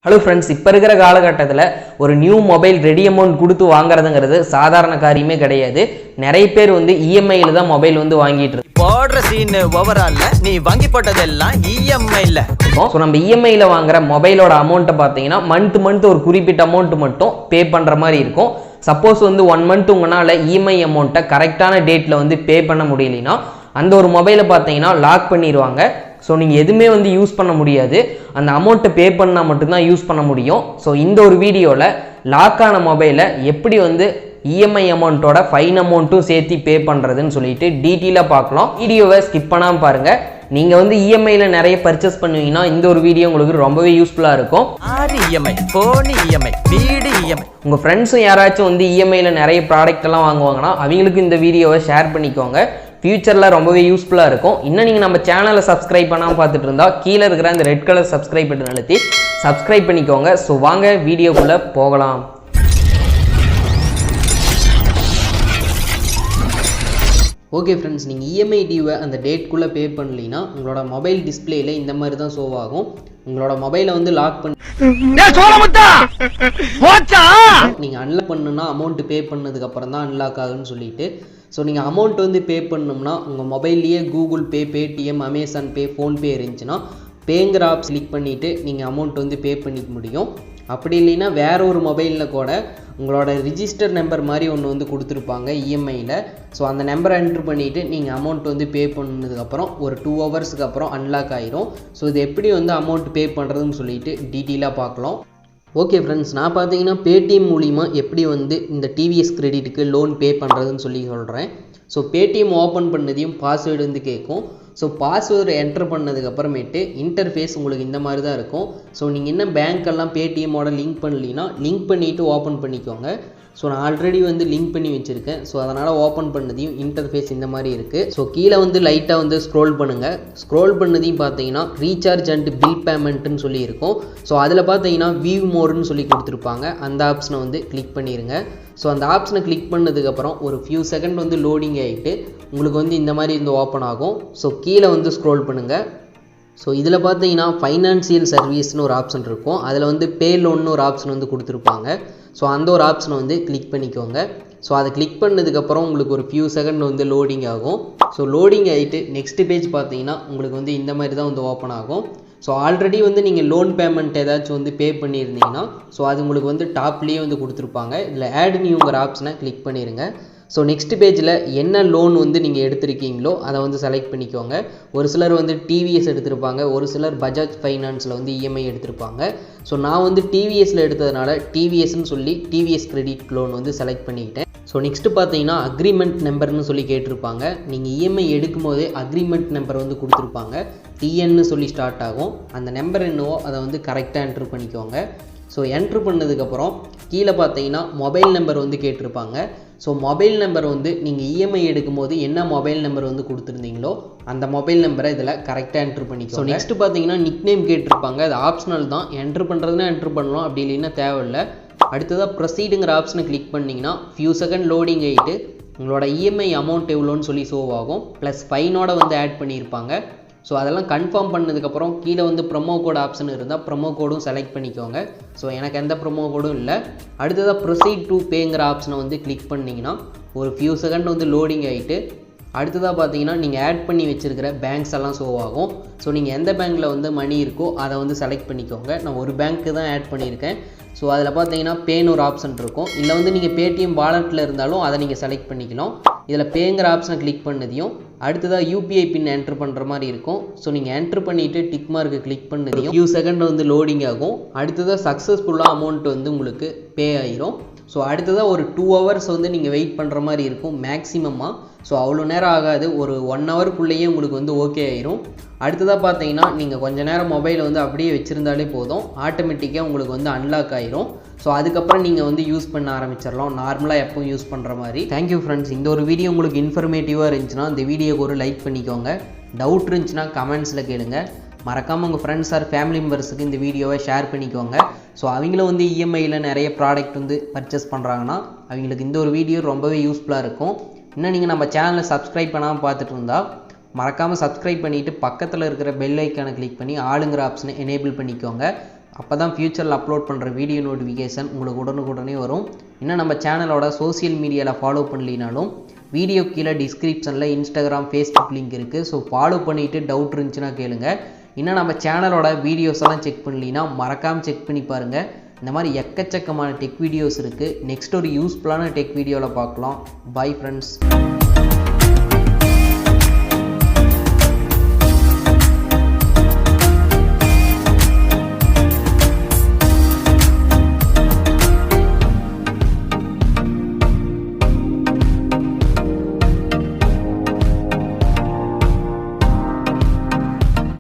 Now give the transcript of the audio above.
Hello friends, இப்போ இருக்கிற காலகட்டத்தில் ஒரு நியூ மொபைல் ரெடி அமௌண்ட் கொடுத்து வாங்குறதுங்கிறது சாதாரண காரியமே கிடையாது. நிறைய பேர் இஎம்ஐயில் தான் மொபைல் வாங்கிட்டு இருக்கு. போடுற சீன் ஓவரால்ல நீ வாங்கி போட்டதெல்லாம் இஎம்ஐல. ஸோ நம்ம இஎம்ஐயில் வாங்குற மொபைலோட அமௌண்ட்டை பார்த்தீங்கன்னா மந்த் ஒரு குறிப்பிட்ட அமௌண்ட் மட்டும் பே பண்ணுற மாதிரி இருக்கும். சப்போஸ் 1 மந்த் உங்களால் இஎம்ஐ அமௌண்ட்டை கரெக்டான டேட்டில் பே பண்ண முடியலைன்னா அந்த ஒரு மொபைலை பார்த்தீங்கன்னா லாக் பண்ணிடுவாங்க. ஸோ நீங்கள் எதுவுமே யூஸ் பண்ண முடியாது. அந்த அமௌண்ட்டை பே பண்ணால் மட்டும்தான் யூஸ் பண்ண முடியும். ஸோ இந்த ஒரு வீடியோவில் லாக்கான மொபைலை எப்படி இஎம்ஐ அமௌண்ட்டோட ஃபைன் அமௌண்ட்டும் சேர்த்து பே பண்ணுறதுன்னு சொல்லிட்டு டீட்டெயிலாக பார்க்கலாம். வீடியோவை ஸ்கிப் பண்ணாமல் பாருங்கள். நீங்கள் இஎம்ஐயில் நிறைய பர்ச்சேஸ் பண்ணுவீங்கன்னா இந்த ஒரு வீடியோ உங்களுக்கு ரொம்பவே யூஸ்ஃபுல்லாக இருக்கும். இஎம்ஐ, ஃபோன் இஎம்ஐ, வீடு இஎம்ஐ. உங்கள் ஃப்ரெண்ட்ஸும் யாராச்சும் இஎம்ஐயில் நிறைய ப்ராடக்ட் எல்லாம் வாங்குவாங்கன்னா அவங்களுக்கு இந்த வீடியோவை ஷேர் பண்ணிக்கோங்க. ஃபியூச்சரில் ரொம்பவே யூஸ்ஃபுல்லாக இருக்கும். இன்னும் நீங்கள் நம்ம சேனலை சப்ஸ்கிரைப் பண்ணாமல் பார்த்துட்டு இருந்தால் கீழே இருக்கிற அந்த ரெட் கலர் சப்ஸ்கிரைப் பட்டன் அழுத்தி சப்ஸ்கிரைப் பண்ணிக்கோங்க. ஸோ வாங்க வீடியோக்குள்ளே போகலாம். ஓகே ஃப்ரெண்ட்ஸ், நீங்கள் இஎம்ஐ டியூவை அந்த டேட்குள்ளே பே பண்ணலைன்னா உங்களோட மொபைல் டிஸ்பிளேயில் இந்த மாதிரி தான் ஷோ ஆகும். உங்களோட மொபைலை லாக் பண்ணி நீங்கள் அன்லாக் பண்ணுன்னா அமௌண்ட் பே பண்ணதுக்கப்புறம் தான் அன்லாக் ஆகுன்னு சொல்லிட்டு. ஸோ நீங்கள் அமௌண்ட் பே பண்ணணும்னா உங்கள் மொபைல்லையே கூகுள் பே, பேடிஎம், அமேசான் பே, ஃபோன்பே இருந்துச்சுன்னா பேங்கிற ஆப்ஸ் கிளிக் பண்ணிவிட்டு நீங்கள் அமௌண்ட் பே பண்ணிக்க முடியும். அப்படி இல்லைன்னா வேற ஒரு மொபைலில் கூட உங்களோட ரிஜிஸ்டர் நம்பர் மாதிரி ஒன்று கொடுத்துருப்பாங்க இஎம்ஐயில். ஸோ அந்த நம்பரை என்ட்ரு பண்ணிவிட்டு நீங்கள் அமௌண்ட் பே பண்ணதுக்கப்புறம் ஒரு 2 ஹவர்ஸுக்கு அப்புறம் அன்லாக் ஆகிரும். ஸோ இது எப்படி அமௌண்ட் பே பண்ணுறதுன்னு சொல்லிட்டு டீட்டெயிலாக பார்க்கலாம். ஓகே ஃப்ரெண்ட்ஸ், நான் பார்த்தீங்கன்னா பேடிஎம் மூலிமா எப்படி இந்த டிவிஎஸ் கிரெடிட்டுக்கு லோன் பே பண்ணுறதுன்னு சொல்கிறேன். ஸோ பேடிஎம் ஓப்பன் பண்ணதையும் பாஸ்வேர்டு கேட்கும். ஸோ பாஸ்வேர்டு என்ட்ரு பண்ணதுக்கப்புறமேட்டு இன்டர்ஃபேஸ் உங்களுக்கு இந்த மாதிரி தான் இருக்கும். ஸோ நீங்கள் இன்னும் பேங்க்கெல்லாம் பேடிஎம்மோட லிங்க் பண்ணலின்னா லிங்க் பண்ணிவிட்டு ஓப்பன் பண்ணிக்கோங்க. ஸோ நான் ஆல்ரெடி லிங்க் பண்ணி வச்சுருக்கேன். ஸோ அதனால் ஓப்பன் பண்ணதையும் இன்டர்ஃபேஸ் இந்த மாதிரி இருக்குது. ஸோ கீழே லைட்டாக ஸ்க்ரோல் பண்ணுங்கள். ஸ்க்ரோல் பண்ணதையும் பார்த்தீங்கன்னா ரீசார்ஜ் அண்ட் பில் பேமெண்ட்டுன்னு சொல்லி இருக்கும். ஸோ அதில் பார்த்தீங்கன்னா வியூ மோர்னு சொல்லி கொடுத்துருப்பாங்க. அந்த ஆப்ஷனை கிளிக் பண்ணிடுங்க. ஸோ அந்த ஆப்ஷனை கிளிக் பண்ணதுக்கப்புறம் ஒரு ஃபியூ செகண்ட் லோடிங் ஆகிட்டு உங்களுக்கு இந்த மாதிரி ஓப்பன் ஆகும். ஸோ கீழே ஸ்க்ரோல் பண்ணுங்கள். ஸோ இதில் பார்த்தீங்கன்னா ஃபைனான்சியல் சர்வீஸ்னு ஒரு ஆப்ஷன் இருக்கும். அதில் பே லோன்னு ஒரு ஆப்ஷன் கொடுத்துருப்பாங்க. ஸோ அந்த ஒரு ஆப்ஷனை கிளிக் பண்ணிக்கோங்க. ஸோ அதை கிளிக் பண்ணதுக்கப்புறம் உங்களுக்கு ஒரு ஃபியூ செகண்ட் லோடிங் ஆகும். ஸோ லோடிங் ஆகிட்டு நெக்ஸ்ட் பேஜ் பார்த்தீங்கன்னா உங்களுக்கு இந்த மாதிரி தான் ஓப்பன் ஆகும். ஸோ ஆல்ரெடி நீங்கள் லோன் பேமெண்ட் ஏதாச்சும் பே பண்ணியிருந்தீங்கன்னா ஸோ அது உங்களுக்கு டாப்லேயே கொடுத்துருப்பாங்க. இதில் ஆட் நியூங்கிற ஆப்ஷனை கிளிக் பண்ணிடுங்க. ஸோ நெக்ஸ்ட் பேஜில் என்ன லோன் நீங்கள் எடுத்திருக்கீங்களோ அதை செலக்ட் பண்ணிக்கோங்க. ஒரு சிலர் டிவிஎஸ் எடுத்திருப்பாங்க, ஒரு சிலர் பஜாஜ் ஃபைனான்ஸில் இஎம்ஐ எடுத்திருப்பாங்க. ஸோ நான் டிவிஎஸில் எடுத்ததுனால டிவிஎஸ்ன்னு சொல்லி டிவிஎஸ் கிரெடிட் லோன் செலக்ட் பண்ணிக்கிட்டேன். ஸோ நெக்ஸ்ட்டு பார்த்தீங்கன்னா அக்ரிமெண்ட் நம்பர்னு சொல்லி கேட்டிருப்பாங்க. நீங்கள் இஎம்ஐ எடுக்கும் போதே அக்ரிமெண்ட் நம்பர் கொடுத்துருப்பாங்க. டிஎன்னு சொல்லி ஸ்டார்ட் ஆகும். அந்த நம்பர் என்னவோ அதை கரெக்டாக என்ட்ரு பண்ணிக்கோங்க. ஸோ என்ட்ரு பண்ணதுக்கப்புறம் கீழே பார்த்தீங்கன்னா மொபைல் நம்பர் கேட்டிருப்பாங்க. ஸோ மொபைல் நம்பர் நீங்கள் இஎம்ஐ எடுக்கும்போது என்ன மொபைல் நம்பர் கொடுத்துருந்தீங்களோ அந்த மொபைல் நம்பரை இதில் கரெக்டாக என்ட்ரு பண்ணிக்கோங்க. ஸோ நெக்ஸ்ட்டு பார்த்தீங்கன்னா நிக் நேம் கேட்டிருப்பாங்க. அது ஆப்ஷனல் தான். என்ட்ரு பண்ணுறதுனா என்ட்ரு பண்ணலாம், அப்படி இல்லைன்னா தேவையில்லை. அடுத்ததாக ப்ரொசீடுங்கிற ஆப்ஷனை கிளிக் பண்ணிங்கன்னா ஃபியூ செகண்ட் லோடிங் ஆகிட்டு உங்களோட இஎம்ஐ அமௌண்ட் எவ்வளோன்னு சொல்லி ஷோ ஆகும். ப்ளஸ் ஃபைனோட ஆட் பண்ணியிருப்பாங்க. ஸோ அதெல்லாம் கன்ஃபார்ம் பண்ணதுக்கப்புறம் கீழே ப்ரொமோ கோட் ஆப்ஷன் இருந்தால் ப்ரொமோ கோடும் செலக்ட் பண்ணிக்கோங்க. ஸோ எனக்கு எந்த ப்ரொமோ கோடும் இல்லை. அடுத்ததாக ப்ரொசீட் டு பேங்கிற ஆப்ஷனை கிளிக் பண்ணிங்கன்னா ஒரு ஃபியூ செகண்ட் லோடிங் ஆகிட்டு அடுத்ததாக பார்த்தீங்கன்னா நீங்கள் ஆட் பண்ணி வச்சுருக்கிற பேங்க்ஸ் எல்லாம் ஷோ ஆகும். ஸோ நீங்கள் எந்த பேங்க்கில் மணி இருக்கோ அதை செலக்ட் பண்ணிக்கோங்க. நான் ஒரு பேங்க்கு தான் ஆட் பண்ணியிருக்கேன். ஸோ அதில் பார்த்தீங்கன்னா பேன்னு ஒரு ஆப்ஷன் இருக்கும். இல்லை நீங்கள் பேடிஎம் வாலெட்டில் இருந்தாலும் அதை நீங்கள் செலக்ட் பண்ணிக்கலாம். இதில் பேங்கிற ஆப்ஷனை கிளிக் பண்ணதையும் அடுத்ததாக யூபிஐ பின் என்ட்ரு பண்ணுற மாதிரி இருக்கும். ஸோ நீங்கள் என்ட்ரு பண்ணிவிட்டு டிக் மார்க்கு கிளிக் பண்ணதையும் ஃபியூ செகண்ட் லோடிங் ஆகும். அடுத்ததாக சக்ஸஸ்ஃபுல்லாக அமௌண்ட் உங்களுக்கு பே ஆகிரும். ஸோ அடுத்ததாக ஒரு 2 ஹவர்ஸ் நீங்கள் வெயிட் பண்ணுற மாதிரி இருக்கும் மேக்ஸிமமாக. ஸோ அவ்வளோ நேரம் ஆகாது, ஒரு 1 ஹவருக்குள்ளேயே உங்களுக்கு ஓகே ஆயிரும். அடுத்ததாக பார்த்தீங்கன்னா நீங்கள் கொஞ்சம் நேரம் மொபைலை அப்படியே வச்சுருந்தாலே போதும், ஆட்டோமேட்டிக்காக உங்களுக்கு அன்லாக் ஆயிரும். ஸோ அதுக்கப்புறம் நீங்கள் யூஸ் பண்ண ஆரம்பிச்சிடலாம் நார்மலாக எப்பவும் யூஸ் பண்ணுற மாதிரி. Thank you friends. இந்த ஒரு வீடியோ உங்களுக்கு இன்ஃபர்மேட்டிவாக இருந்துச்சுன்னா இந்த வீடியோக்கு ஒரு லைக் பண்ணிக்கோங்க. டவுட் இருந்துச்சுன்னா கமெண்ட்ஸில் கேளுங்க. மறக்காமல் உங்கள் ஃப்ரெண்ட்ஸ் ஆர் ஃபேமிலி மெம்பர்ஸுக்கு இந்த வீடியோவை ஷேர் பண்ணிக்கோங்க. ஸோ அவங்களும் இஎம்ஐயில் நிறைய ப்ராடக்ட் பர்ச்சேஸ் பண்ணுறாங்கன்னா அவங்களுக்கு இந்த ஒரு வீடியோ ரொம்பவே யூஸ்ஃபுல்லாக இருக்கும். இன்னும் நீங்கள் நம்ம சேனலை சப்ஸ்கிரைப் பண்ணாமல் பார்த்துட்டு இருந்தால் மறக்காமல் சப்ஸ்கிரைப் பண்ணிவிட்டு பக்கத்தில் இருக்கிற பெல் ஐக்கானை கிளிக் பண்ணி ஆளுங்கிற ஆப்ஷனை எனேபிள் பண்ணிக்கோங்க. அப்போ தான் ஃப்யூச்சரில் அப்லோட் பண்ணுற வீடியோ நோட்டிஃபிகேஷன் உங்களுக்கு உடனுக்குடனே வரும். இன்னும் நம்ம சேனலோட சோசியல் மீடியாவில் ஃபாலோ பண்ணலினாலும் வீடியோ கீழே டிஸ்கிரிப்ஷனில் இன்ஸ்டாகிராம் ஃபேஸ்புக் லிங்க் இருக்குது. ஸோ ஃபாலோ பண்ணிவிட்டு டவுட் இருந்துச்சுன்னா கேளுங்க. இன்னும் நம்ம சேனலோட வீடியோஸ் எல்லாம் செக் பண்ணலினா மறக்காமல் செக் பண்ணி பாருங்கள். இந்த மாதிரி எக்கச்சக்கமான டெக் வீடியோஸ் இருக்குது. நெக்ஸ்ட் ஒரு யூஸ்ஃபுல்லான டெக் வீடியோவில் பார்க்கலாம். Bye friends.